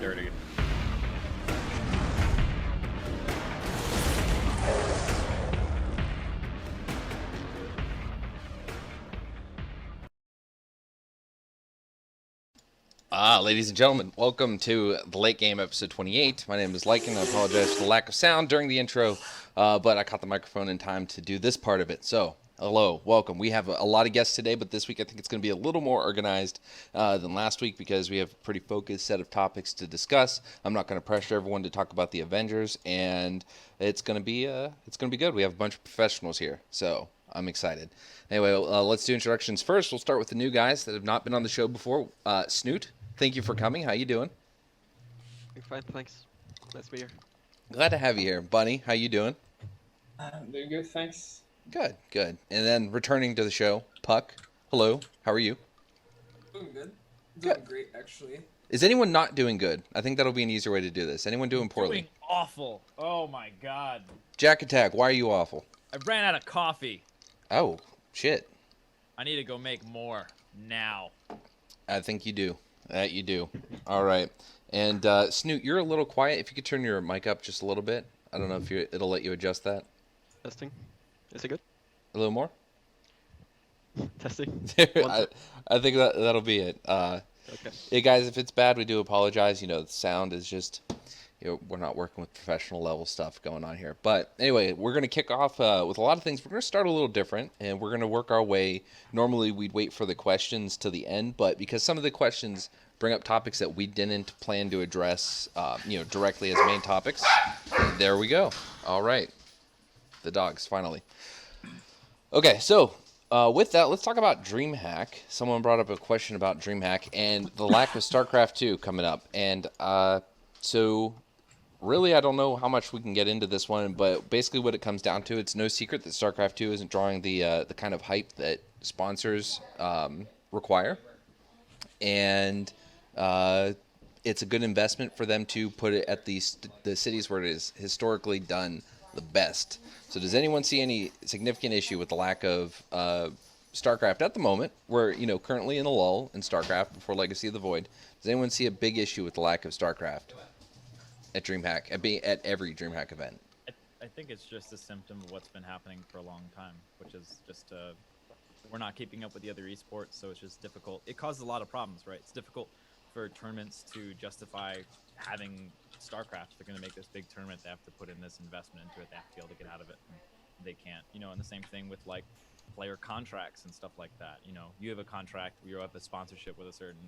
dirty. Ladies and gentlemen, welcome to the late game episode 28. My name is Lycan. I apologize for the lack of sound during the intro, but I caught the microphone in time to do this part of it. So, hello, welcome. We have a lot of guests today, but this week I think it's going to be a little more organized than last week because we have a pretty focused set of topics to discuss. I'm not going to pressure everyone to talk about the Avengers, and it's going to be good. We have a bunch of professionals here, so I'm excited. Anyway, let's do introductions first. We'll start with the new guys that have not been on the show before. Snute, thank you for coming. How you doing? I'm fine, thanks. Nice to be here. Glad to have you here. Bunny, how you doing? I'm doing good, thanks. Good, good. And then returning to the show, Puck. Hello, how are you? Doing good. Doing great, actually. Is anyone not doing good? I think that'll be an easier way to do this. Anyone doing poorly? Doing awful. Oh my god. JaKaTaK, why are you awful? I ran out of coffee. Oh, shit. I need to go make more now. I think you do. That you do. All right. And Snoot, you're a little quiet. If you could turn your mic up just a little bit. I don't know if it'll let you adjust that. Testing. Is it good? A little more? Testing. I think that'll be it. Okay. Hey guys, if it's bad, we do apologize. You know, the sound is just, we're not working with professional level stuff going on here. But anyway, we're going to kick off with a lot of things. We're going to start a little different, and we're going to work our way. Normally, we'd wait for the questions to the end, but because some of the questions bring up topics that we didn't plan to address, directly as main topics, there we go. All right. The dogs, finally. Okay, so with that, let's talk about DreamHack. Someone brought up a question about DreamHack and the lack of StarCraft 2 coming up. And so really, I don't know how much we can get into this one, but basically what it comes down to, it's no secret that StarCraft 2 isn't drawing the kind of hype that sponsors require. And it's a good investment for them to put it at the cities where it is historically done the best. So does anyone see any significant issue with the lack of StarCraft at the moment? We're currently in a lull in StarCraft before Legacy of the Void. Does anyone see a big issue with the lack of StarCraft at DreamHack, at every DreamHack event? I think it's just a symptom of what's been happening for a long time, which is just we're not keeping up with the other esports, so it's just difficult. It causes a lot of problems, right? It's difficult for tournaments to justify having StarCraft. If they're going to make this big tournament, they have to put in this investment into it. They have to be able to get out of it. And they can't, and the same thing with like player contracts and stuff like that. You have a contract, you have a sponsorship with a certain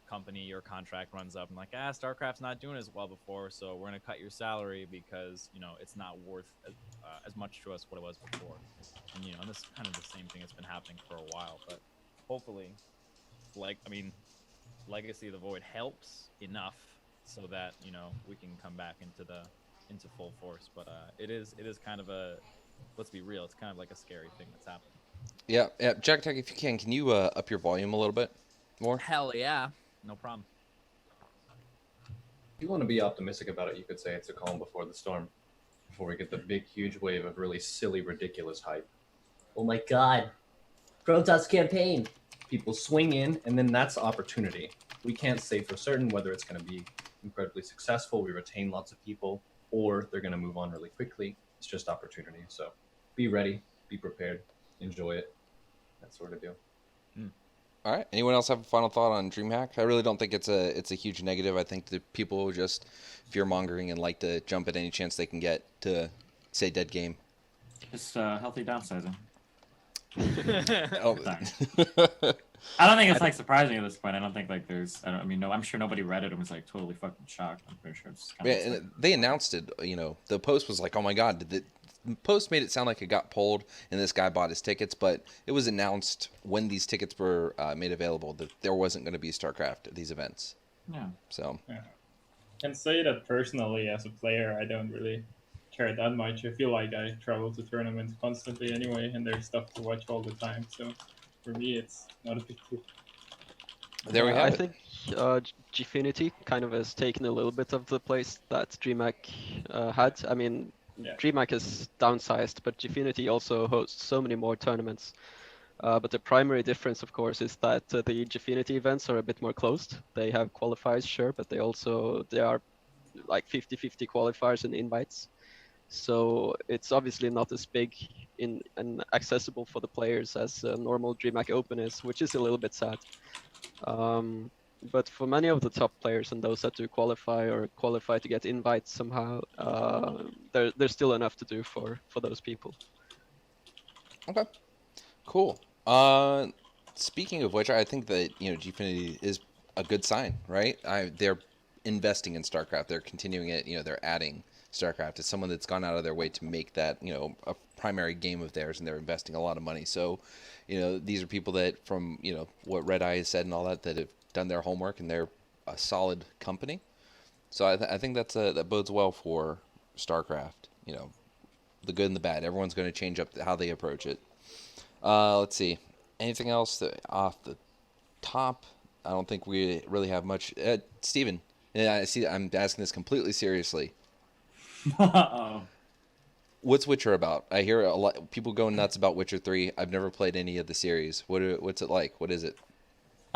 company, your contract runs up and like, StarCraft's not doing as well before, so we're going to cut your salary because, it's not worth as much to us what it was before. And, and this is kind of the same thing that's been happening for a while, but hopefully, Legacy of the Void helps enough so that we can come back into full force. But it is kind of let's be real, it's kind of like a scary thing that's happening. Yeah. JaKaTaK, if you can you up your volume a little bit more? Hell yeah, no problem. If you want to be optimistic about it, you could say it's a calm before the storm, before we get the big huge wave of really silly, ridiculous hype. Oh my god, Protoss campaign. People swing in, and then that's opportunity. We can't say for certain whether it's going to be incredibly successful, we retain lots of people, or they're going to move on really quickly. It's just opportunity. So be ready, be prepared, enjoy it, that sort of deal. All right. Anyone else have a final thought on DreamHack? I really don't think it's a huge negative. I think that people just fear-mongering and like to jump at any chance they can get to say dead game. Just healthy downsizing. Oh. I don't think it's like surprising at this point. I don't think like I'm sure nobody read it and was like totally fucking shocked. I'm pretty sure it's kind of and they announced it. The post was like, oh my god, the post made it sound like it got pulled and this guy bought his tickets, but it was announced when these tickets were made available that there wasn't going to be StarCraft at these events. Yeah. So. Yeah. I can say that personally, as a player, I don't really care that much. I feel like I travel to tournaments constantly anyway, and there's stuff to watch all the time. So for me, it's not a big deal. There we have I think Gfinity kind of has taken a little bit of the place that DreamHack had. I mean, Yeah. DreamHack is downsized, but Gfinity also hosts so many more tournaments But the primary difference, of course, is that the Gfinity events are a bit more closed. They have qualifiers, sure, but they are like 50-50 qualifiers and invites. So it's obviously not as big and accessible for the players as a normal DreamHack Open is, which is a little bit sad. But for many of the top players and those that do qualify or qualify to get invites somehow, there's still enough to do for those people. Okay, cool. Speaking of which, I think that Gfinity is a good sign, right? They're investing in StarCraft. They're continuing it. They're adding StarCraft. It's someone that's gone out of their way to make that a primary game of theirs, and they're investing a lot of money. So, these are people that, from what Red Eye has said and all that have done their homework, and they're a solid company. So I think that bodes well for StarCraft. The good and the bad. Everyone's going to change up how they approach it. Let's see. Anything else off the top? I don't think we really have much. Steven, yeah, I see. I'm asking this completely seriously. Uh-oh. What's Witcher about? I hear a lot people going nuts about Witcher 3. I've never played any of the series. What's it like? What is it?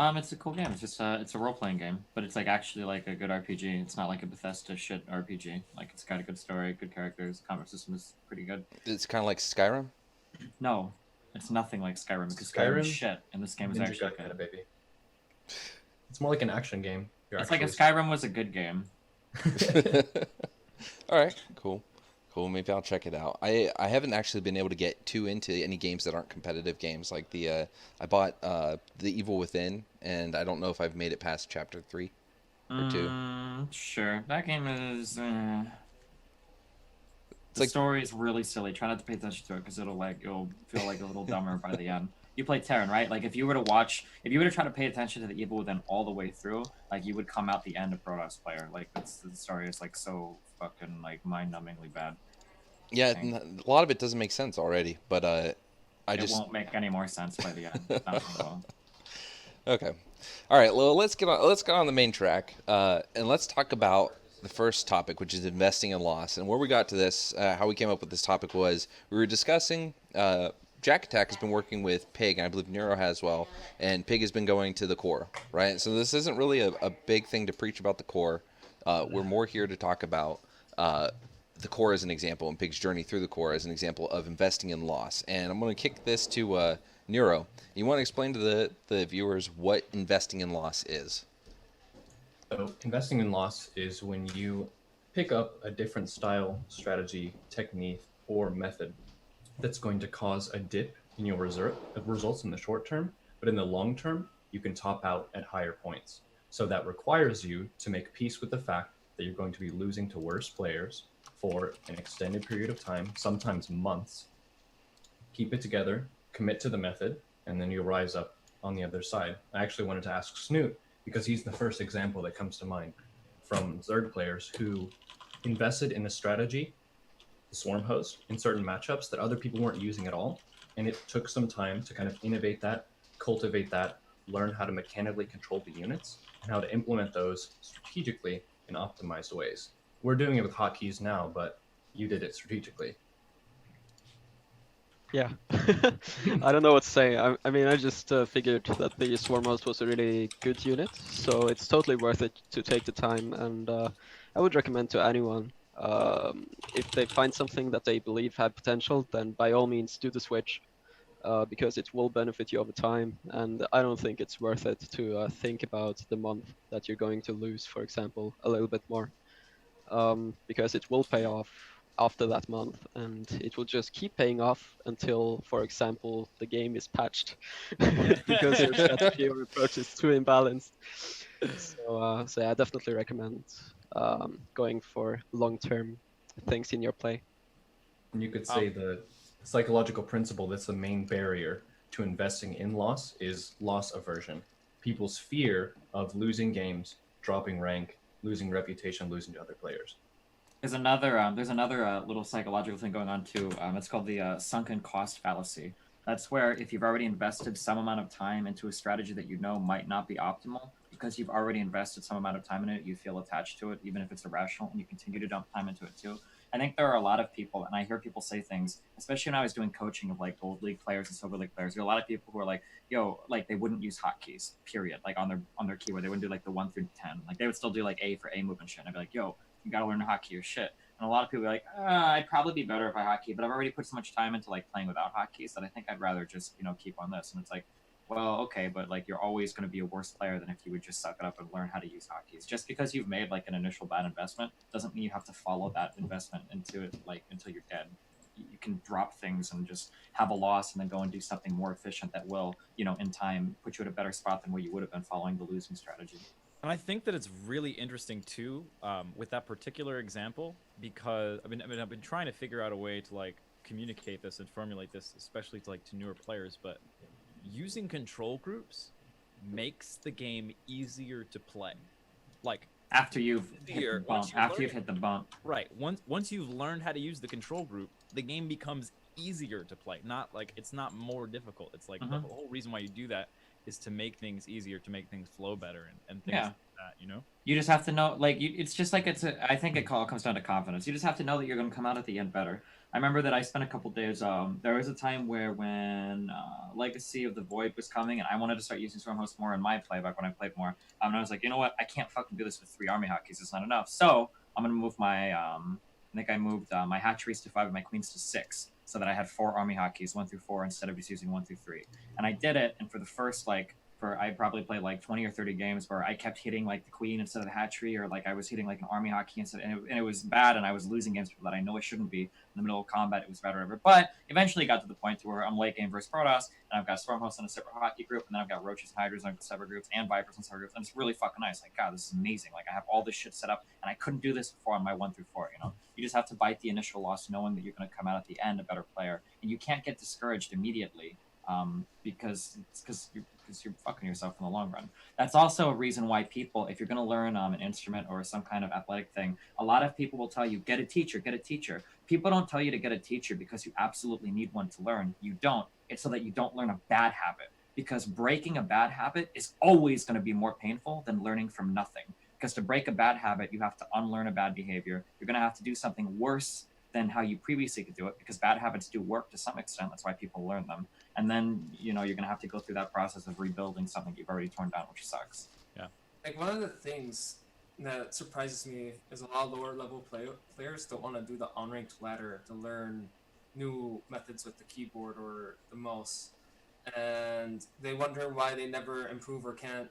It's a cool game. It's just it's a role playing game, but it's like actually like a good RPG. It's not like a Bethesda shit RPG. Like it's got a good story, good characters. The combat system is pretty good. It's kind of like Skyrim. No, it's nothing like Skyrim because Skyrim is shit, and this game is Ninja actually kind good. of baby. It's more like an action game. It's like if Skyrim was a good game. All right, cool. Maybe I'll check it out. I haven't actually been able to get too into any games that aren't competitive games. Like I bought The Evil Within, and I don't know if I've made it past chapter 3 or 2. Sure, that game is. The like- story is really silly. Try not to pay attention to it because you'll feel like a little dumber by the end. You play Terran, right? Like if you were to try to pay attention to The Evil Within all the way through, like you would come out the end a Protoss player. Like the story is like so fucking like mind-numbingly bad. Yeah, a lot of it doesn't make sense already, but it won't make any more sense by the end. Not at all. Okay, all right. Well, let's get on the main track, and let's talk about the first topic, which is investing in loss. And where we got to this, how we came up with this topic was we were discussing. JaKaTaK has been working with Pig, and I believe Neuro has as well, and Pig has been going to the core, right? So this isn't really a big thing to preach about the core. We're more here to talk about the core as an example, and Pig's journey through the core as an example of investing in loss. And I'm going to kick this to Neuro. You want to explain to the viewers what investing in loss is? So investing in loss is when you pick up a different style, strategy, technique, or method that's going to cause a dip in your results in the short term, but in the long term, you can top out at higher points. So that requires you to make peace with the fact that you're going to be losing to worse players for an extended period of time, sometimes months. Keep it together, commit to the method, and then you'll rise up on the other side. I actually wanted to ask Snute, because he's the first example that comes to mind from Zerg players who invested in a strategy, the swarm host, in certain matchups that other people weren't using at all. And it took some time to kind of innovate that, cultivate that, learn how to mechanically control the units, and how to implement those strategically in optimized ways. We're doing it with hotkeys now, but you did it strategically. Yeah, I don't know what to say. I mean, I just figured that the Swarm Host was a really good unit, so it's totally worth it to take the time, and I would recommend to anyone, if they find something that they believe had potential, then by all means do the switch, because it will benefit you over time, and I don't think it's worth it to think about the month that you're going to lose, for example, a little bit more, because it will pay off after that month, and it will just keep paying off until, for example, the game is patched because your strategy or approach is too imbalanced. So yeah, I definitely recommend going for long-term things in your play. And you could say the psychological principle that's the main barrier to investing in loss is loss aversion. People's fear of losing games, dropping rank, losing reputation, losing to other players. There's another little psychological thing going on too. It's called the sunken cost fallacy. That's where if you've already invested some amount of time into a strategy that you know might not be optimal, because you've already invested some amount of time in it, you feel attached to it, even if it's irrational, and you continue to dump time into it too. I think there are a lot of people, and I hear people say things, especially when I was doing coaching of like Gold League players and Silver League players. There are a lot of people who are like, yo, like they wouldn't use hotkeys, period, like on their keyboard. They wouldn't do like the 1 through 10. Like they would still do like A for A move and shit. And I'd be like, yo, you gotta learn to hotkey your shit. And a lot of people are like, I'd probably be better if I hotkey, but I've already put so much time into like playing without hotkeys that I think I'd rather just, keep on this. And it's like, well, okay, but like you're always going to be a worse player than if you would just suck it up and learn how to use hotkeys. Just because you've made like an initial bad investment doesn't mean you have to follow that investment into it like until you're dead. You can drop things and just have a loss and then go and do something more efficient that will, in time put you at a better spot than where you would have been following the losing strategy. And I think that it's really interesting too, with that particular example, because I've been trying to figure out a way to like communicate this and formulate this, especially to newer players. But using control groups makes the game easier to play. Like after you've hit the bump, right? Once you've learned how to use the control group, the game becomes easier to play. Not like it's not more difficult. It's like the whole reason why you do that is to make things easier, to make things flow better, and things like that, You just have to know, like, it's just like I think it comes down to confidence. You just have to know that you're going to come out at the end better. I remember that I spent a couple days, there was a time where when Legacy of the Void was coming, and I wanted to start using Stormhost more in my playback when I played more, and I was like, you know what, I can't fucking do this with 3 army hotkeys, it's not enough. So I'm going to move my, I think I moved my hatcheries to 5 and my queens to 6, so that I had 4 army hotkeys, 1 through 4, instead of just using 1 through 3. And I did it, and for the first, I probably played like 20 or 30 games where I kept hitting like the queen instead of the hatchery, or like I was hitting like an army hotkey instead, and it was bad, and I was losing games that I know I shouldn't be. In the middle of combat, it was bad or whatever. But eventually got to the point to where I'm late game versus Protoss, and I've got Stormhost in a separate hotkey group, and then I've got Roaches and Hydras in separate groups, and Vipers in separate groups, and it's really fucking nice. Like, God, this is amazing. Like, I have all this shit set up, and I couldn't do this before on my 1 through 4, You just have to bite the initial loss, knowing that you're going to come out at the end a better player, and you can't get discouraged immediately, because you're fucking yourself in the long run. That's also a reason why people, if you're going to learn an instrument or some kind of athletic thing, a lot of people will tell you, get a teacher, get a teacher. People don't tell you to get a teacher because you absolutely need one to learn. You don't. It's so that you don't learn a bad habit, because breaking a bad habit is always going to be more painful than learning from nothing. Because to break a bad habit, you have to unlearn a bad behavior. You're going to have to do something worse than how you previously could do it, because bad habits do work to some extent. That's why people learn them. And then, you're going to have to go through that process of rebuilding something you've already torn down, which sucks. Yeah. Like, one of the things that surprises me is a lot of lower level players don't want to do the on-ranked ladder to learn new methods with the keyboard or the mouse. And they wonder why they never improve or can't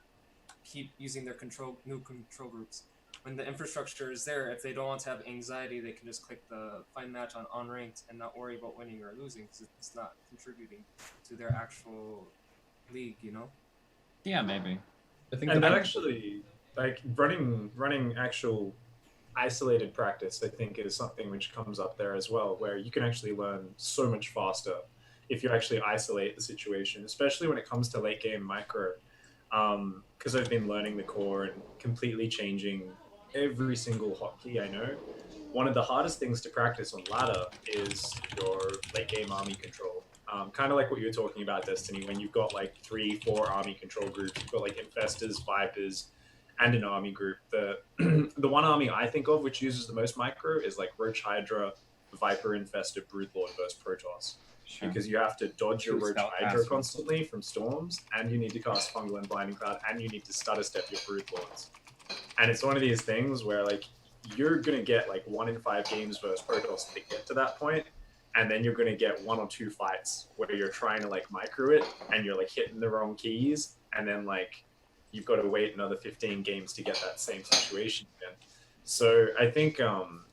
keep using their new control groups. When the infrastructure is there, if they don't want to have anxiety, they can just click the find match on ranked and not worry about winning or losing, because it's not contributing to their actual league, Yeah, maybe. I think And that actually, like, running actual isolated practice, I think, is something which comes up there as well, where you can actually learn so much faster if you actually isolate the situation, especially when it comes to late game micro. Because I've been learning the core and completely changing every single hotkey I know. One of the hardest things to practice on ladder is your late game army control. Kind of like what you were talking about, Destiny, when you've got like 3-4 army control groups. You've got like infestors, vipers, and an army group. The one army I think of which uses the most micro is like Roach Hydra, Viper, Infestor, Broodlord versus Protoss. Sure. Because you have to dodge your Roach Spell Hydra casting. constantly from storms, and you need to cast Fungal and Blinding Cloud, and you need to stutter step your Broodlords. And it's one of these things where like you're gonna get like 1 in 5 games versus Protoss to get to that point, and then you're gonna get 1 or 2 fights where you're trying to like micro it, and you're like hitting the wrong keys, and then like you've got to wait another 15 games to get that same situation again. So I think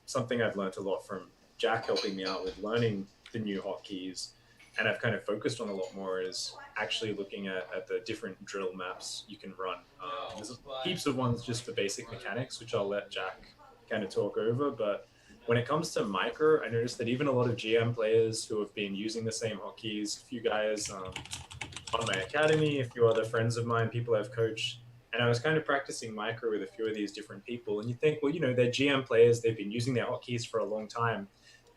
something I've learned a lot from Jack helping me out with learning the new hotkeys, and I've kind of focused on a lot more, is actually looking at the different drill maps you can run. There's heaps of ones just for basic mechanics, which I'll let Jack kind of talk over, but when it comes to micro, I noticed that even a lot of GM players who have been using the same hotkeys, a few guys on my academy, a few other friends of mine, people I've coached, and I was kind of practicing micro with a few of these different people, and you think, well, they're GM players, they've been using their hotkeys for a long time.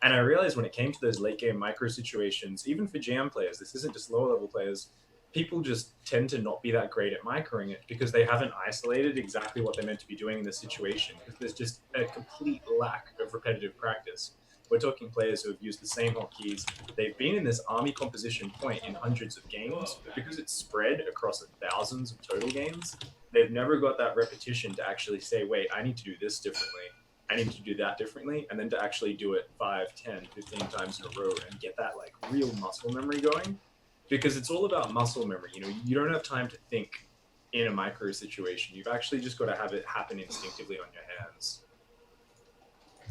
And I realized when it came to those late game micro situations, even for GM players, this isn't just lower level players, people just tend to not be that great at microing it because they haven't isolated exactly what they're meant to be doing in the situation, because there's just a complete lack of repetitive practice. We're talking players who have used the same hotkeys. They've been in this army composition point in hundreds of games, but because it's spread across thousands of total games, they've never got that repetition to actually say, wait, I need to do this differently. I need to do that differently, and then to actually do it 5, 10, 15 times in a row and get that like real muscle memory going. Because it's all about muscle memory. You know, you don't have time to think in a micro situation. You've actually just got to have it happen instinctively on your hands.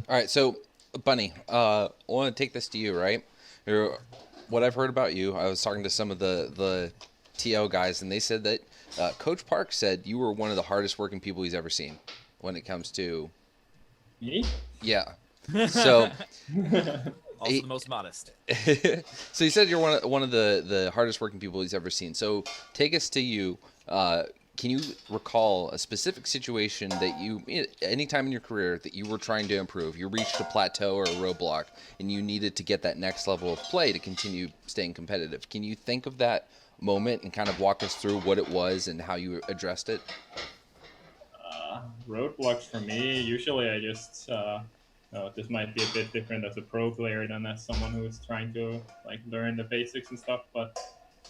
All right, so Bunny, I want to take this to you, right? What I've heard about you, I was talking to some of the TL guys, and they said that Coach Park said you were one of the hardest working people he's ever seen when it comes to. Me? Yeah. So. Also the most modest. So he said you're one of the hardest working people he's ever seen. So take us to you. Can you recall a specific situation that you, any time in your career, that you were trying to improve? You reached a plateau or a roadblock, and you needed to get that next level of play to continue staying competitive. Can you think of that moment and kind of walk us through what it was and how you addressed it? Roadblocks for me, usually I just this might be a bit different as a pro player than as someone who's trying to like learn the basics and stuff, but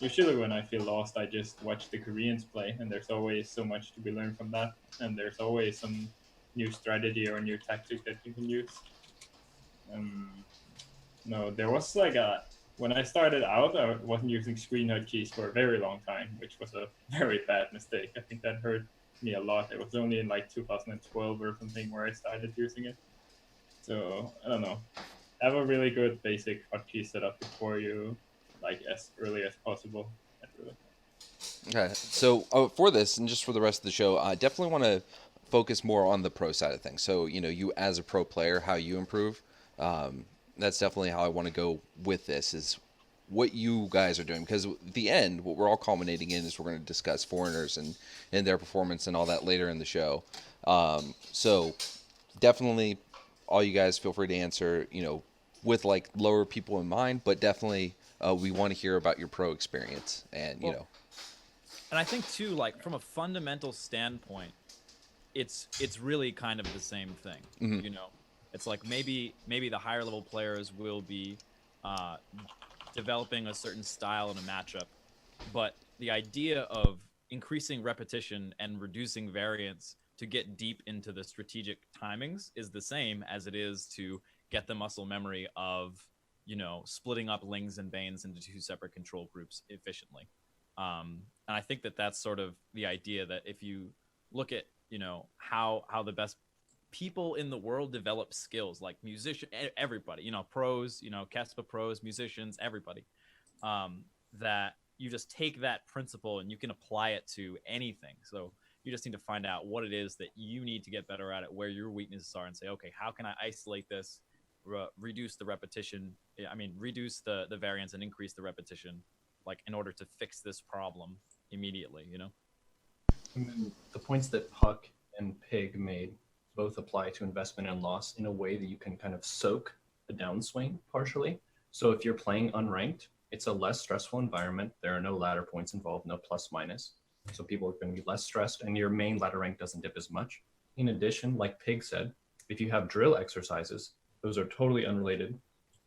usually when I feel lost, I just watch the Koreans play, and there's always so much to be learned from that, and there's always some new strategy or new tactic that you can use. No, there was like when I started out, I wasn't using screen hotkeys for a very long time, which was a very bad mistake. I think that hurt me a lot. It was only in like 2012 or something where I started using it. So I don't know. Have a really good basic hotkey setup before you, like as early as possible. Okay, so for this and just for the rest of the show, I definitely want to focus more on the pro side of things. So you as a pro player, how you improve. That's definitely how I want to go with this, is what you guys are doing, because at the end, what we're all culminating in is we're going to discuss foreigners and their performance and all that later in the show. So definitely, all you guys feel free to answer, with like lower people in mind, but definitely we want to hear about your pro experience and And I think too, like from a fundamental standpoint, it's really kind of the same thing. Mm-hmm. It's like maybe the higher level players will be developing a certain style in a matchup, but the idea of increasing repetition and reducing variance to get deep into the strategic timings is the same as it is to get the muscle memory of, splitting up Lings and Banes into 2 separate control groups efficiently. And I think that that's sort of the idea, that if you look at, how the best people in the world develop skills, like everybody, pros, Kespa pros, musicians, everybody, that you just take that principle and you can apply it to anything. So you just need to find out what it is that you need to get better at it, where your weaknesses are, and say, okay, how can I isolate this, reduce the repetition? Reduce the variance and increase the repetition, like in order to fix this problem immediately, And then the points that Puck and Pig made both apply to investment and loss in a way that you can kind of soak the downswing partially. So if you're playing unranked, it's a less stressful environment. There are no ladder points involved, no plus minus. So people are going to be less stressed, and your main ladder rank doesn't dip as much. In addition, like Pig said, if you have drill exercises, those are totally unrelated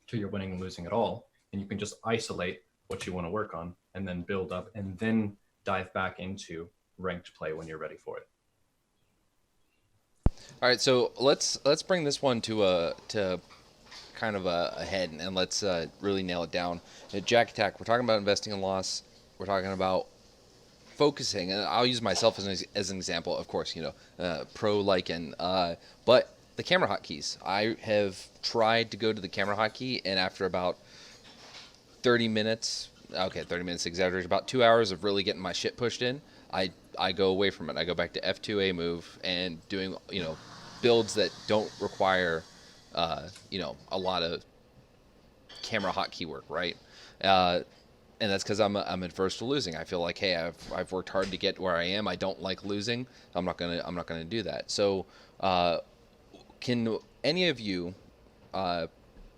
to your winning and losing at all. And you can just isolate what you want to work on and then build up and then dive back into ranked play when you're ready for it. All right, so let's bring this one to kind of a head, and let's really nail it down. At JaKaTaK, we're talking about investing in loss. We're talking about focusing, and I'll use myself as an example, of course, pro Lycan, but the camera hotkeys. I have tried to go to the camera hotkey, and after about 30 minutes, 30 minutes exaggeration, about 2 hours of really getting my shit pushed in, I go away from it. I go back to F2A move and doing, builds that don't require, a lot of camera hotkey work, right? And that's because I'm adverse to losing. I feel like, hey, I've worked hard to get where I am. I don't like losing. I'm not gonna do that. So, can any of you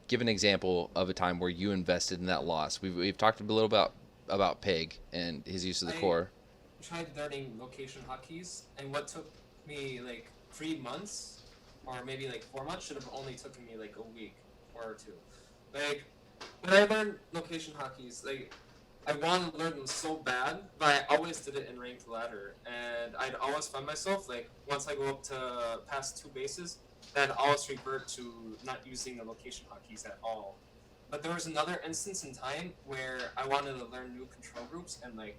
give an example of a time where you invested in that loss? We've talked a little about about Pig and his use of the core. Tried learning location hotkeys, and what took me like 3 months, or maybe like 4 months, should have only taken me like a week or two. Like when I learned location hotkeys, like I wanted to learn them so bad, but I always did it in ranked ladder, and I'd always find myself like once I go up to past 2 bases, then I'd always revert to not using the location hotkeys at all. But there was another instance in time where I wanted to learn new control groups and like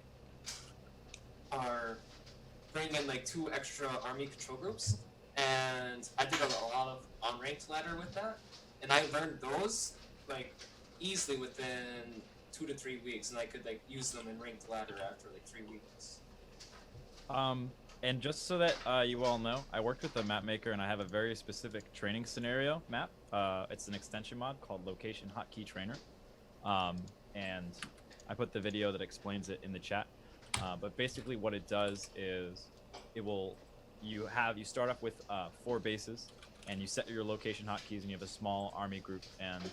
bring in like 2 extra army control groups, and I did a lot of unranked ladder with that, and I learned those like easily within 2 to 3 weeks, and I could like use them in ranked ladder after like 3 weeks. And just so that you all know, I worked with a map maker, and I have a very specific training scenario map. It's an extension mod called Location Hotkey Trainer, and I put the video that explains it in the chat. But basically, what it does is you start off with 4 bases, and you set your location hotkeys, and you have a small army group, and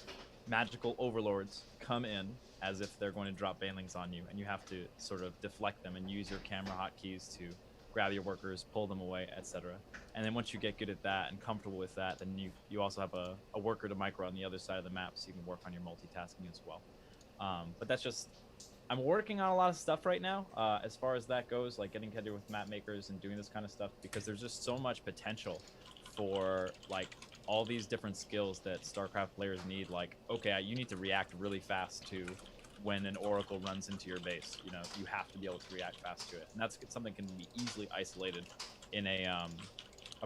magical overlords come in as if they're going to drop banelings on you, and you have to sort of deflect them and use your camera hotkeys to grab your workers, pull them away, etc. And then once you get good at that and comfortable with that, then you also have a worker to micro on the other side of the map, so you can work on your multitasking as well. But that's just, I'm working on a lot of stuff right now as far as that goes, like getting together with map makers and doing this kind of stuff, because there's just so much potential for like all these different skills that StarCraft players need. Like, okay, you need to react really fast to when an oracle runs into your base. You know, you have to be able to react fast to it, and that's something that can be easily isolated in a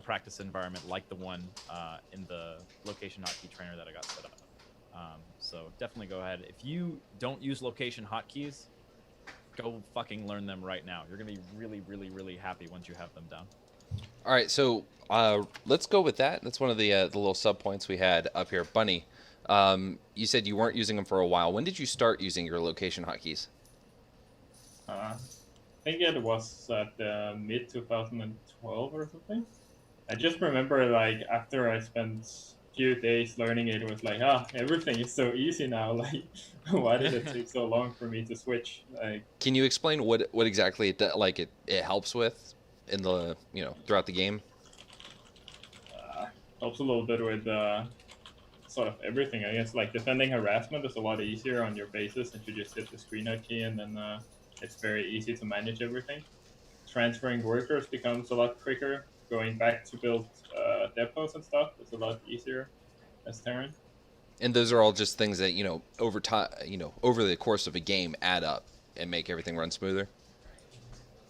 practice environment like the one in the location hotkey trainer that I got set up. So definitely go ahead. If you don't use location hotkeys, go fucking learn them right now. You're gonna be really, really, really happy once you have them down. All right, so let's go with that. That's one of the little sub points we had up here. Bunny, you said you weren't using them for a while. When did you start using your location hotkeys? I think it was at mid 2012 or something. I just remember like after I spent few days learning it, was like, everything is so easy now. Like, why did it take so long for me to switch? Like, can you explain what exactly it helps with in the throughout the game? Helps a little bit with sort of everything, I guess. Like defending harassment is a lot easier on your bases if you just hit the screen out key, and then it's very easy to manage everything. Transferring workers becomes a lot quicker. Going back to build depots and stuff is a lot easier as Terran. And those are all just things that over time, over the course of a game, add up and make everything run smoother.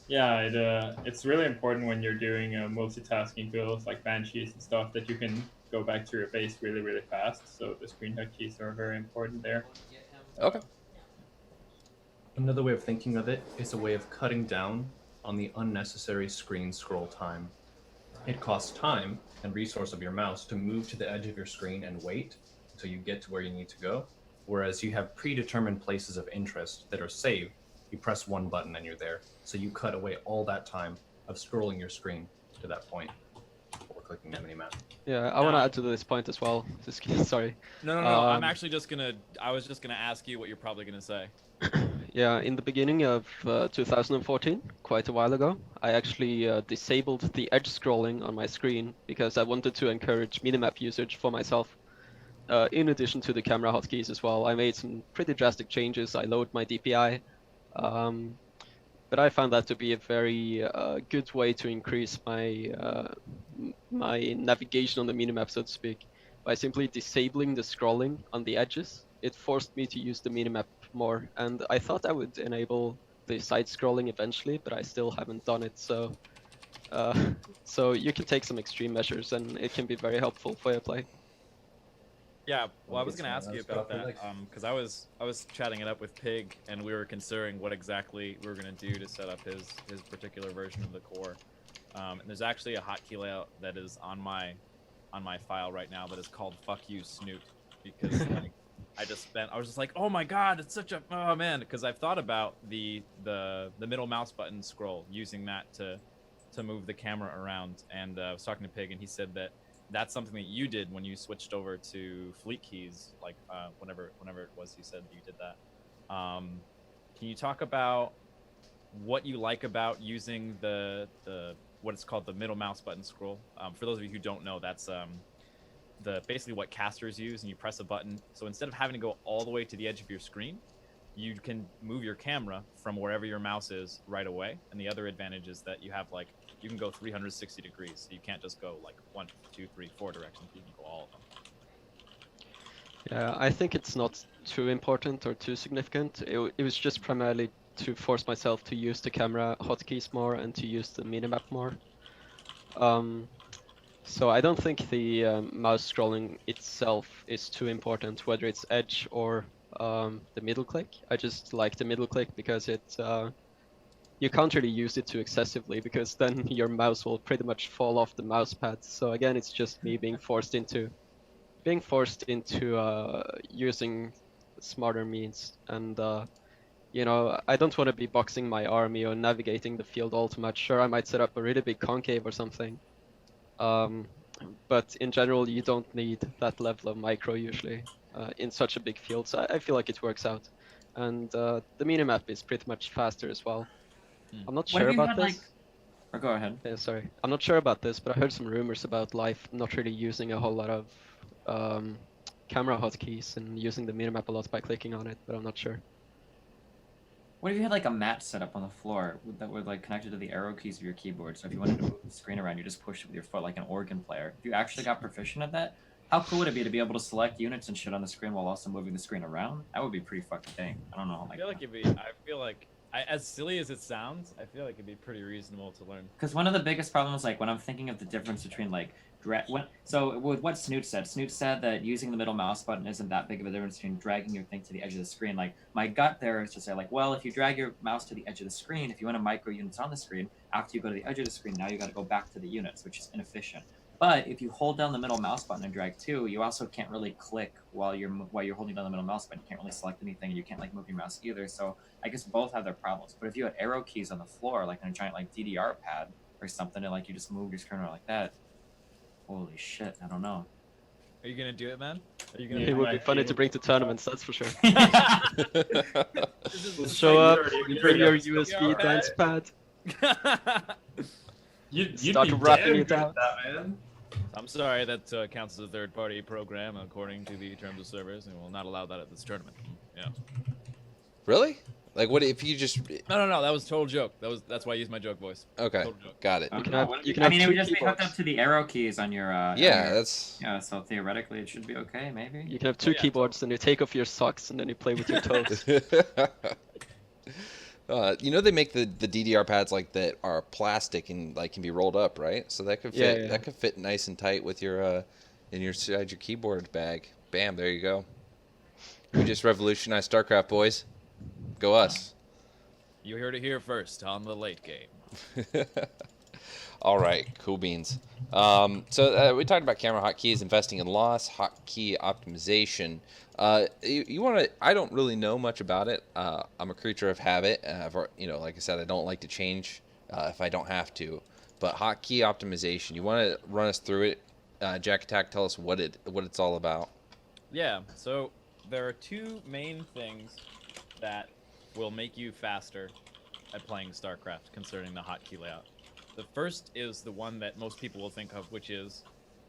Yeah, it's really important when you're doing multitasking builds like banshees and stuff that you can go back to your base really, really fast. So the screen hotkeys are very important there. Okay. Another way of thinking of it is a way of cutting down on the unnecessary screen scroll time. It costs time and resource of your mouse to move to the edge of your screen and wait until you get to where you need to go, whereas you have predetermined places of interest that are saved. You press one button and you're there. So you cut away all that time of scrolling your screen to that point before clicking the minimap. Yeah, I want to add to this point as well. Sorry. No. I'm actually I was just gonna ask you what you're probably gonna say. Yeah, in the beginning of 2014, quite a while ago, I actually disabled the edge scrolling on my screen because I wanted to encourage minimap usage for myself. In addition to the camera hotkeys as well, I made some pretty drastic changes. I lowered my DPI, but I found that to be a very good way to increase my my navigation on the minimap, so to speak, by simply disabling the scrolling on the edges. It forced me to use the minimap more, and I thought I would enable the side scrolling eventually, but I still haven't done it. So, so you can take some extreme measures, and it can be very helpful for your play. Yeah, well, I was gonna ask you about that because I was chatting it up with Pig, and we were considering what exactly we were gonna do to set up his particular version of the core. And there's actually a hotkey layout that is on my file right now that is called "Fuck You Snute," because like, I was just like, oh my god, it's such a, oh man, because I've thought about the middle mouse button scroll, using that to move the camera around, and I was talking to Pig, and he said that that's something that you did when you switched over to fleet keys, like whenever it was you said you did that. can you talk about what you like about using the what is called the middle mouse button scroll? For those of you who don't know, that's the basically what casters use, and you press a button. So instead of having to go all the way to the edge of your screen, you can move your camera from wherever your mouse is right away. And the other advantage is that you have like you can go 360 degrees. So you can't just go like 1, 2, 3, 4 directions. You can go all of them. Yeah, I think it's not too important or too significant. It was just primarily to force myself to use the camera hotkeys more and to use the minimap more. So I don't think the mouse scrolling itself is too important, whether it's edge or the middle click. I just like the middle click because you can't really use it too excessively because then your mouse will pretty much fall off the mouse pad. So again, it's just me being forced into using smarter means. And you know, I don't want to be boxing my army or navigating the field all too much. Sure, I might set up a really big concave or something. But in general, you don't need that level of micro usually in such a big field. So I feel like it works out. And the minimap is pretty much faster as well. I'm not What sure have you about had, this. or go ahead. Yeah, sorry. I'm not sure about this, but I heard some rumors about Life not really using a whole lot of camera hotkeys and using the minimap a lot by clicking on it, but I'm not sure. What if you had like a mat set up on the floor that would like connected to the arrow keys of your keyboard? So if you wanted to move the screen around, you just push it with your foot like an organ player. If you actually got proficient at that, how cool would it be to be able to select units and shit on the screen while also moving the screen around? That would be pretty fucking dang. I don't know. I feel like it'd be. I feel like, as silly as it sounds, I feel like it'd be pretty reasonable to learn. Because one of the biggest problems, like when I'm thinking of the difference between like so with what Snute said that using the middle mouse button isn't that big of a difference between dragging your thing to the edge of the screen. Like my gut there is to say like, well, if you drag your mouse to the edge of the screen, if you want to micro units on the screen, after you go to the edge of the screen, now you got to go back to the units, which is inefficient. But if you hold down the middle mouse button and drag too, you also can't really click while you're holding down the middle mouse button. You can't really select anything, and you can't like move your mouse either. So I guess both have their problems. But if you had arrow keys on the floor, like on a giant like DDR pad or something, and like you just move your screen around like that, holy shit, I don't know. Are you gonna do it, man? Are you gonna? It would be funny to bring to tournaments, that's for sure. We'll show up, you bring your Yeah, USB right. dance pad, You'd start be wrapping damn it good out. at that, man. I'm sorry, that counts as a third-party program according to the terms of service, and will not allow that at this tournament. Yeah. Really? Like, what if you just? No. That was a total joke. That's why I used my joke voice. Okay, Total joke. got it. You can have I mean, it two would just be hooked keyboards. up to the arrow keys on your. Yeah, that's. Yeah, so theoretically it should be okay, maybe. You can have two yeah, keyboards and you take off your socks and then you play with your toes. You know they make the DDR pads like that are plastic and like can be rolled up, right? So that could fit. Yeah. That could fit nice and tight with your inside your keyboard bag. Bam, there you go. We just revolutionized StarCraft, boys. Go us. You heard it here first on the late game. All right, cool beans. So we talked about camera hotkeys, investing in loss, hotkey optimization. You want to? I don't really know much about it. I'm a creature of habit. Like I said, I don't like to change if I don't have to. But hotkey optimization. You want to run us through it? JaKaTaK, tell us what it's all about. Yeah. So there are two main things that will make you faster at playing StarCraft concerning the hotkey layout. The first is the one that most people will think of, which is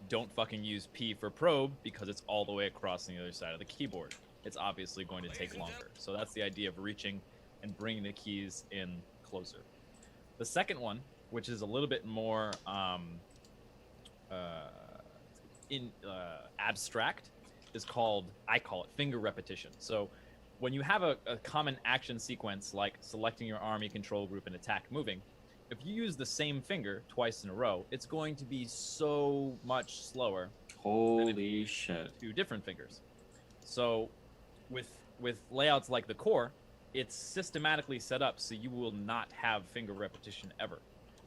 don't fucking use P for probe because it's all the way across on the other side of the keyboard. It's obviously going to take longer. So that's the idea of reaching and bringing the keys in closer. The second one, which is a little bit more abstract, is I call it finger repetition. So when you have a common action sequence like selecting your army, control group, and attack moving, if you use the same finger twice in a row, it's going to be so much slower. Holy shit. Two different fingers. So with layouts like the core, it's systematically set up so you will not have finger repetition ever.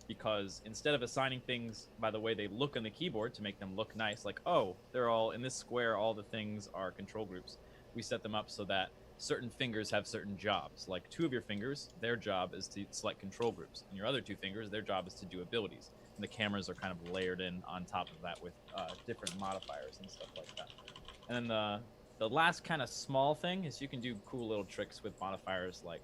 Because instead of assigning things by the way they look on the keyboard to make them look nice, like, oh, they're all in this square, all the things are control groups, we set them up so that certain fingers have certain jobs. Like two of your fingers, their job is to select control groups, and your other two fingers, their job is to do abilities. And the cameras are kind of layered in on top of that with different modifiers and stuff like that. And then the last kind of small thing is you can do cool little tricks with modifiers like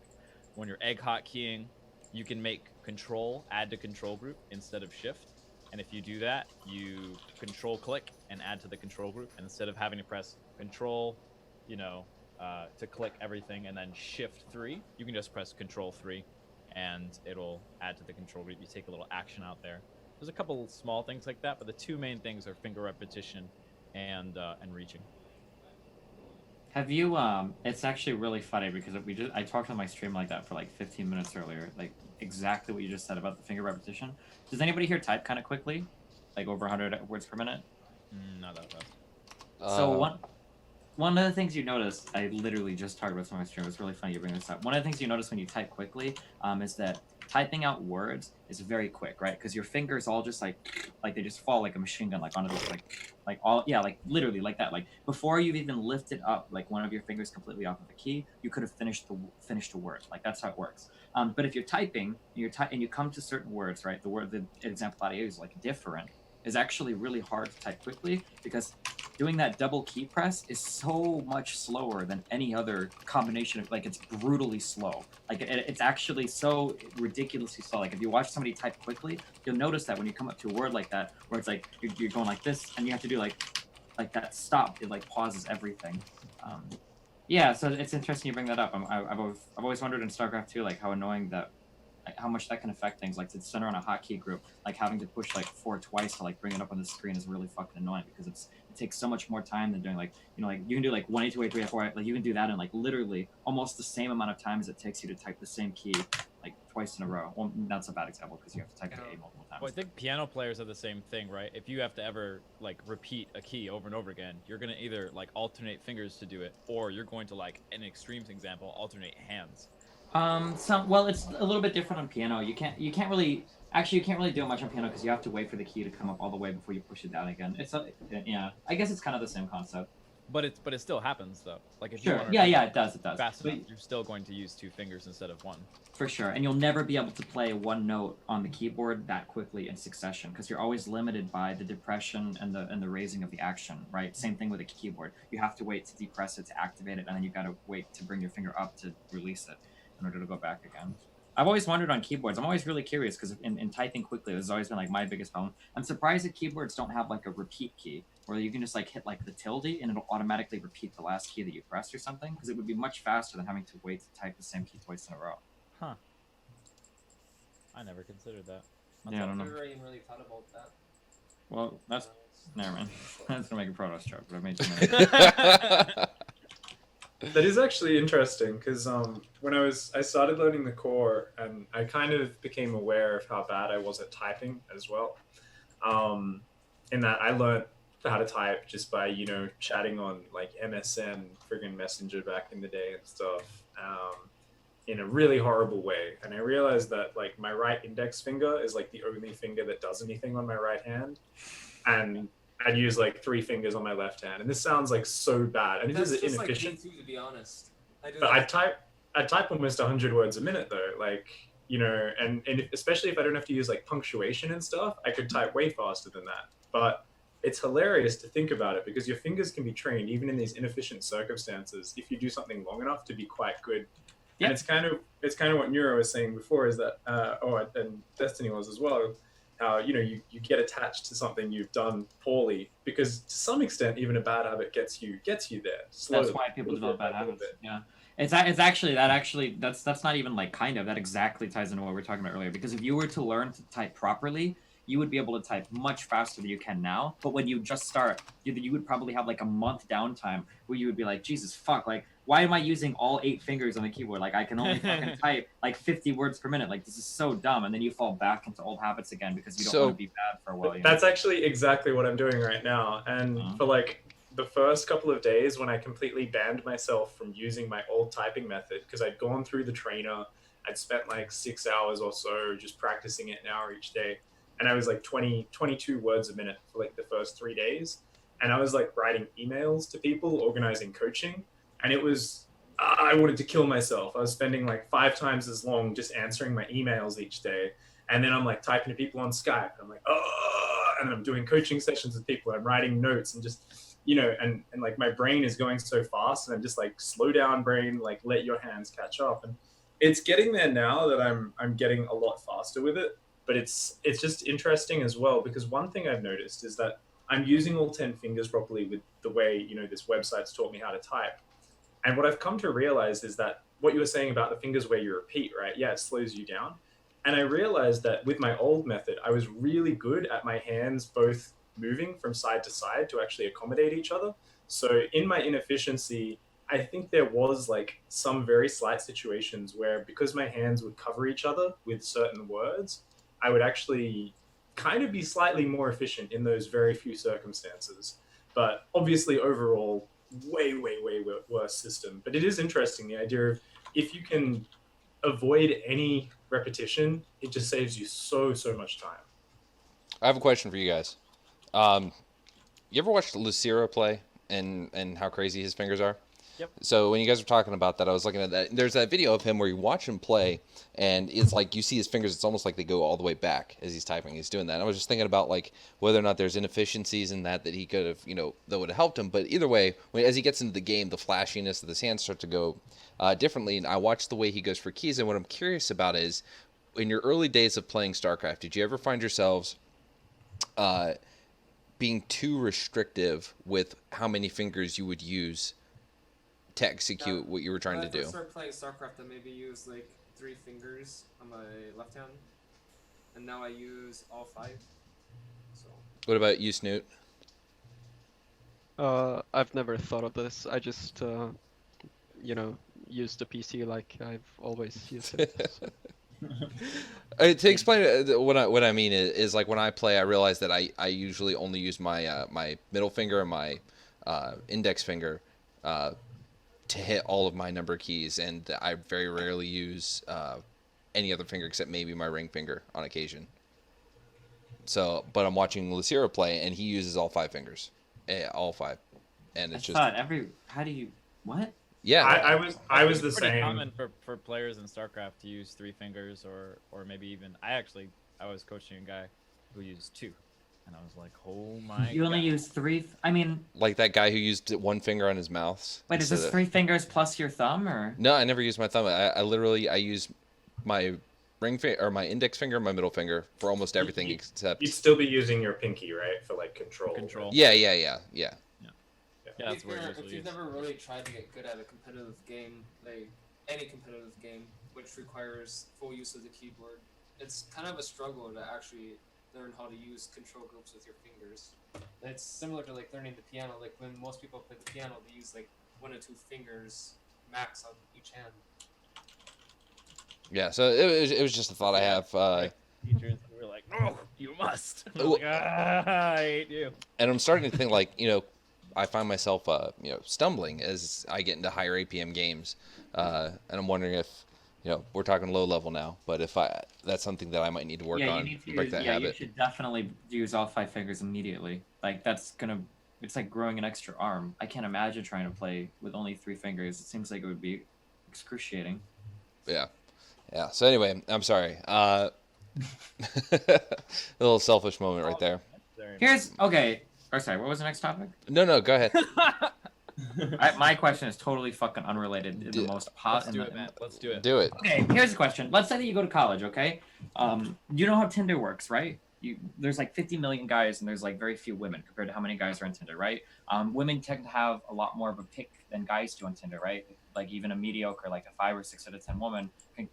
when you're egg hotkeying, you can make control add to control group instead of shift. And if you do that, you control click and add to the control group. And instead of having to press control, to click everything and then shift 3, you can just press control 3 and it'll add to the control group. You take a little action out there. There's a couple small things like that, but the two main things are finger repetition and reaching. Have you? It's actually really funny because I talked on my stream like that for like 15 minutes earlier, like exactly what you just said about the finger repetition. Does anybody here type kind of quickly, like over 100 words per minute? Not that fast. So one of the things you notice, I literally just talked about this on my stream. It's really funny you bring this up. One of the things you notice when you type quickly is that typing out words is very quick, right? Because your fingers all just like they just fall like a machine gun, like onto this, like literally like that. Like before you've even lifted up like one of your fingers completely off of the key, you could have finished the word. Like that's how it works. But if you're typing, and you come to certain words, right? The example that I use, like different, is actually really hard to type quickly because doing that double key press is so much slower than any other combination of, like, it's brutally slow. Like, it's actually so ridiculously slow. Like, if you watch somebody type quickly, you'll notice that when you come up to a word like that, where it's like, you're going like this, and you have to do, like that stop, it, like, pauses everything. Yeah, so it's interesting you bring that up. I've always wondered in StarCraft 2, like, how annoying that, like, how much that can affect things. Like, to center on a hotkey group, like, having to push, like, 4 twice to, like, bring it up on the screen is really fucking annoying because it takes so much more time than doing, like, like, you can do, like, 1, 8, 2, 8, 3, 4, like, you can do that in, like, literally almost the same amount of time as it takes you to type the same key, like, twice in a row. Well, that's a bad example because you have to type the A multiple times. Well, I think piano players are the same thing, right? If you have to ever, like, repeat a key over and over again, you're going to either, like, alternate fingers to do it, or you're going to, like, an extreme example, alternate hands. Well, it's a little bit different on piano. You can't really do much on piano because you have to wait for the key to come up all the way before you push it down again. Yeah, I guess it's kind of the same concept. But it still happens though. Like if sure, you want yeah, it does. Fast enough, you're still going to use 2 fingers instead of 1. For sure, and you'll never be able to play one note on the keyboard that quickly in succession because you're always limited by the depression and the raising of the action. Right, same thing with a keyboard. You have to wait to depress it to activate it, and then you got to wait to bring your finger up to release it in order to go back again. I've always wondered on keyboards. I'm always really curious because in typing quickly, this has always been like my biggest problem. I'm surprised that keyboards don't have like a repeat key where you can just like hit like the tilde and it'll automatically repeat the last key that you pressed or something because it would be much faster than having to wait to type the same key twice in a row. Huh. I never considered that. Yeah, I don't know. I've never even really thought about that. Well, that's never mind. That's gonna make a Protoss joke, but I made too many. That is actually interesting because when I started learning the core, and I kind of became aware of how bad I was at typing as well. In that I learned how to type just by chatting on like MSN, friggin' Messenger back in the day and stuff, in a really horrible way. And I realized that like my right index finger is like the only finger that does anything on my right hand, and I'd use like 3 fingers on my left hand, and this sounds like so bad, and it is inefficient. Like me too, to be honest. But I type almost 100 words a minute though, like and especially if I don't have to use like punctuation and stuff, I could type way faster than that. But it's hilarious to think about it because your fingers can be trained even in these inefficient circumstances if you do something long enough to be quite good. Yep. And it's kind of what Neuro was saying before is that and Destiny was as well. How you get attached to something you've done poorly because to some extent even a bad habit gets you there slowly. That's why people develop bad habits. Yeah, it's actually that's not even like kind of that exactly ties into what we were talking about earlier because if you were to learn to type properly, you would be able to type much faster than you can now. But when you just start, you would probably have like a month downtime where you would be like, Jesus fuck, like why am I using all 8 fingers on the keyboard? Like I can only fucking type like 50 words per minute. Like this is so dumb. And then you fall back into old habits again because you don't want to be bad for a while. That's actually exactly what I'm doing right now. And for like the first couple of days when I completely banned myself from using my old typing method because I'd gone through the trainer, I'd spent like 6 hours or so just practicing it an hour each day. And I was like 22 words a minute for like the first 3 days. And I was like writing emails to people, organizing coaching. And it was, I wanted to kill myself. I was spending like 5 times as long just answering my emails each day. And then I'm like typing to people on Skype. And I'm like, oh, and I'm doing coaching sessions with people. I'm writing notes and just, and like my brain is going so fast. And I'm just like, slow down brain, like let your hands catch up. And it's getting there now that I'm getting a lot faster with it. But it's just interesting as well, because one thing I've noticed is that I'm using all 10 fingers properly with the way, this website's taught me how to type. And what I've come to realize is that what you were saying about the fingers where you repeat, right? Yeah, it slows you down. And I realized that with my old method, I was really good at my hands both moving from side to side to actually accommodate each other. So in my inefficiency, I think there was like some very slight situations where, because my hands would cover each other with certain words, I would actually kind of be slightly more efficient in those very few circumstances. But obviously, overall, way worse system. But it is interesting, the idea of, if you can avoid any repetition, it just saves you so much time. I have a question for you guys. You ever watched Lucero play and how crazy his fingers are? Yep. So when you guys were talking about that, I was looking at that. There's that video of him where you watch him play, and it's like you see his fingers. It's almost like they go all the way back as he's typing. He's doing that. And I was just thinking about like whether or not there's inefficiencies in that he could have, that would have helped him. But either way, as he gets into the game, the flashiness of his hands start to go differently. And I watched the way he goes for keys. And what I'm curious about is, in your early days of playing StarCraft, did you ever find yourselves being too restrictive with how many fingers you would use to execute what you were trying to do? When I started playing StarCraft, I maybe used like 3 fingers on my left hand, and now I use all 5. So. What about you, Snute? I've never thought of this. I just, use the PC like I've always used it. So. To explain it, what I mean is like when I play, I realize that I usually only use my my middle finger and my index finger to hit all of my number keys, and I very rarely use any other finger except maybe my ring finger on occasion. So, but I'm watching Lucero play, and he uses all 5 fingers, all 5, and it's just. How do you what? Yeah, I was the It's pretty same. common for players in StarCraft to use 3 fingers, or maybe even I was coaching a guy who used 2, and I was like, oh my. You only God. use 3. I mean, like that guy who used 1 finger on his mouth. wait, is this 3 fingers plus your thumb, or? No, I never use my thumb. I literally use my ring finger or my index finger, and my middle finger for almost everything except. You'd still be using your pinky, right, for like control. Control. Yeah. Yeah, that's where If you've never really tried to get good at a competitive game, like any competitive game, which requires full use of the keyboard, it's kind of a struggle to actually learn how to use control groups with your fingers. It's similar to like learning the piano. Like when most people play the piano, they use like 1 or 2 fingers max on each hand. Yeah, so it was just a thought I have. Teachers were like, "No, you must." I was like, I hate you. And I'm starting to think like, I find myself stumbling as I get into higher APM games, and I'm wondering if we're talking low level now, but if that's something that I might need to work on, You need to break that habit. You should definitely use all 5 fingers immediately. Like it's like growing an extra arm. I can't imagine trying to play with only 3 fingers. It seems like it would be excruciating. Yeah. So anyway, I'm sorry. A little selfish moment right there. Sorry, what was the next topic? No, go ahead. My question is totally fucking unrelated. Let's do it, man. Let's do it. Do it. Okay, here's the question. Let's say that you go to college, okay? You know how Tinder works, right? There's like 50 million guys, and there's like very few women compared to how many guys are on Tinder, right? Women tend to have a lot more of a pick than guys do on Tinder, right? Like even a mediocre, like a 5 or 6 out of 10 woman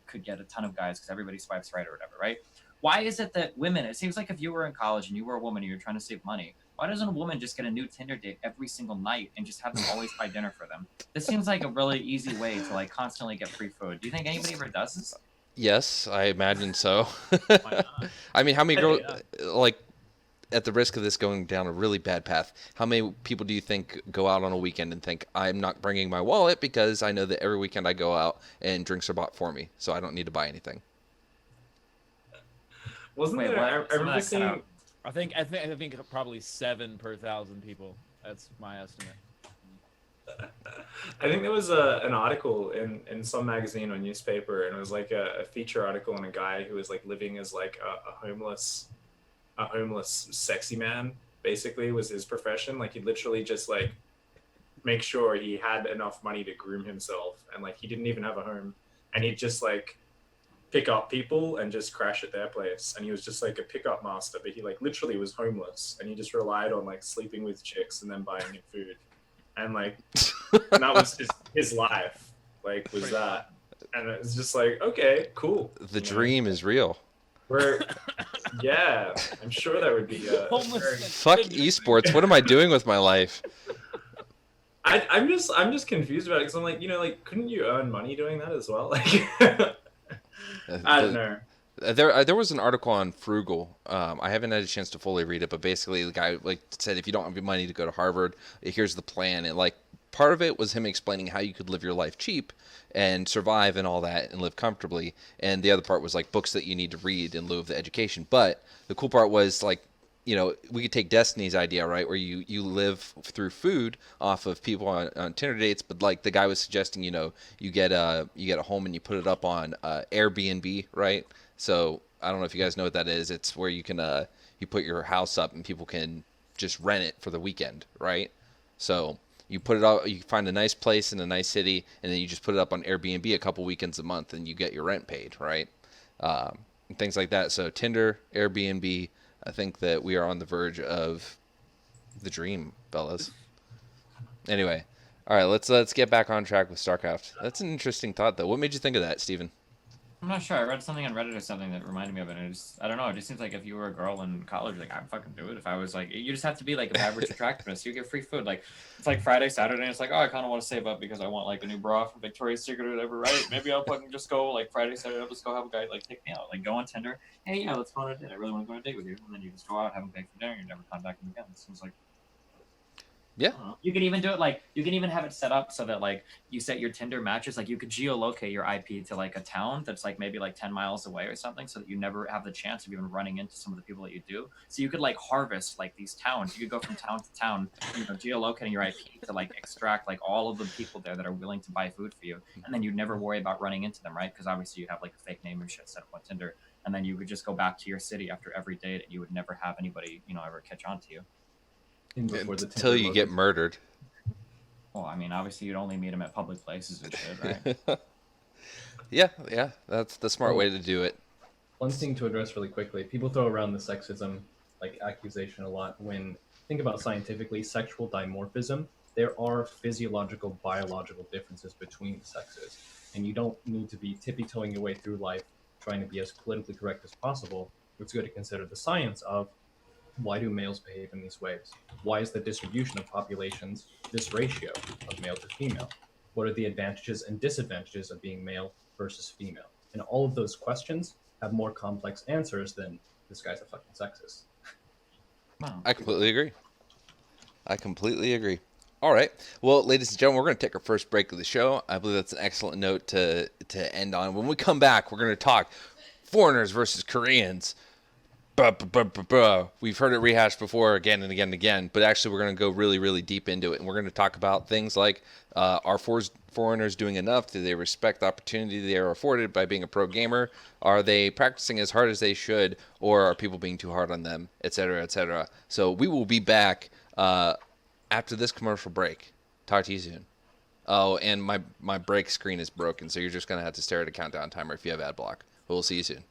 could get a ton of guys because everybody swipes right or whatever, right? Why is it that women? It seems like if you were in college and you were a woman and you were trying to save money, why doesn't a woman just get a new Tinder date every single night and just have them always buy dinner for them? This seems like a really easy way to like constantly get free food. Do you think anybody ever does this? Yes, I imagine so. Why not? I mean, how many girls, Yeah. like, at the risk of this going down a really bad path, how many people do you think go out on a weekend and think, I'm not bringing my wallet because I know that every weekend I go out and drinks are bought for me, so I don't need to buy anything? Wasn't Wait, there? what? I remember Some of that cut seeing. I think probably 7 per 1,000 people. That's my estimate. I think there was an article in some magazine or newspaper, and it was like a feature article on a guy who was like living as like a homeless sexy man. Basically, was his profession. Like he'd literally just like make sure he had enough money to groom himself, and like he didn't even have a home. and he'd just like pick up people and just crash at their place. And he was just like a pickup master, but he like literally was homeless, and he just relied on like sleeping with chicks and then buying him food, and like and that was his life. Like was that, and it was just like, okay, cool. The dream is real. Yeah, I'm sure that would be Fuck esports. What am I doing with my life? I'm just confused about it, because I'm like, like, couldn't you earn money doing that as well? Like, I don't know. There was an article on Frugal. I haven't had a chance to fully read it, but basically the guy like said, if you don't have money to go to Harvard, here's the plan. And like part of it was him explaining how you could live your life cheap and survive and all that and live comfortably. And the other part was like books that you need to read in lieu of the education. But the cool part was like, we could take Destiny's idea, right, where you live through food off of people on Tinder dates, but like the guy was suggesting, you get a home and you put it up on Airbnb, right? So I don't know if you guys know what that is. It's where you can you put your house up and people can just rent it for the weekend, right? So you put it up, you find a nice place in a nice city, and then you just put it up on Airbnb a couple weekends a month, and you get your rent paid, right? And things like that. So Tinder, Airbnb. I think that we are on the verge of the dream, fellas. Anyway, all right, let's get back on track with StarCraft. That's an interesting thought, though. What made you think of that, Steven? I'm not sure. I read something on Reddit or something that reminded me of it. And I don't know. It just seems like if you were a girl in college, like I'd fucking do it. If I was like, you just have to be like of average attractiveness. You get free food. Like it's like Friday, Saturday, and it's like, oh, I kind of want to save up because I want like a new bra from Victoria's Secret or whatever, right? Maybe I'll fucking just go like Friday, Saturday. I'll just go have a guy like take me out, like go on Tinder. Hey, yeah, let's go on a date. I really want to go on a date with you, and then you just go out, have him pay for dinner, and you never contact him again. It seems like. Yeah. You can even do it like you can even have it set up so that like you set your Tinder matches, like you could geolocate your IP to like a town that's like maybe like 10 miles away or something, so that you never have the chance of even running into some of the people that you do. So you could like harvest like these towns. You could go from town to town, geolocating your IP to like extract like all of the people there that are willing to buy food for you, and then you'd never worry about running into them, right? Because obviously you have like a fake name and shit set up on Tinder, and then you would just go back to your city after every date, and you would never have anybody ever catch on to you. Until you get murdered. Well, I mean, obviously you'd only meet them at public places and shit, right? yeah, that's the smart way to do it. One thing to address really quickly, people throw around the sexism like accusation a lot. When think about scientifically sexual dimorphism, there are physiological, biological differences between the sexes, and you don't need to be tippy-toeing your way through life trying to be as politically correct as possible. It's good to consider the science of why do males behave in these ways? Why is the distribution of populations this ratio of male to female? What are the advantages and disadvantages of being male versus female? And all of those questions have more complex answers than this guy's a fucking sexist. Wow. I completely agree. All right. Well, ladies and gentlemen, we're going to take our first break of the show. I believe that's an excellent note to end on. When we come back, we're going to talk foreigners versus Koreans. We've heard it rehashed before again and again and again, but actually we're going to go really, really deep into it, and we're going to talk about things like are foreigners doing enough? Do they respect the opportunity they are afforded by being a pro gamer? Are they practicing as hard as they should, or are people being too hard on them, etc., etc.? So we will be back after this commercial break. Talk to you soon. Oh, and my break screen is broken, so you're just going to have to stare at a countdown timer if you have ad block. But we'll see you soon.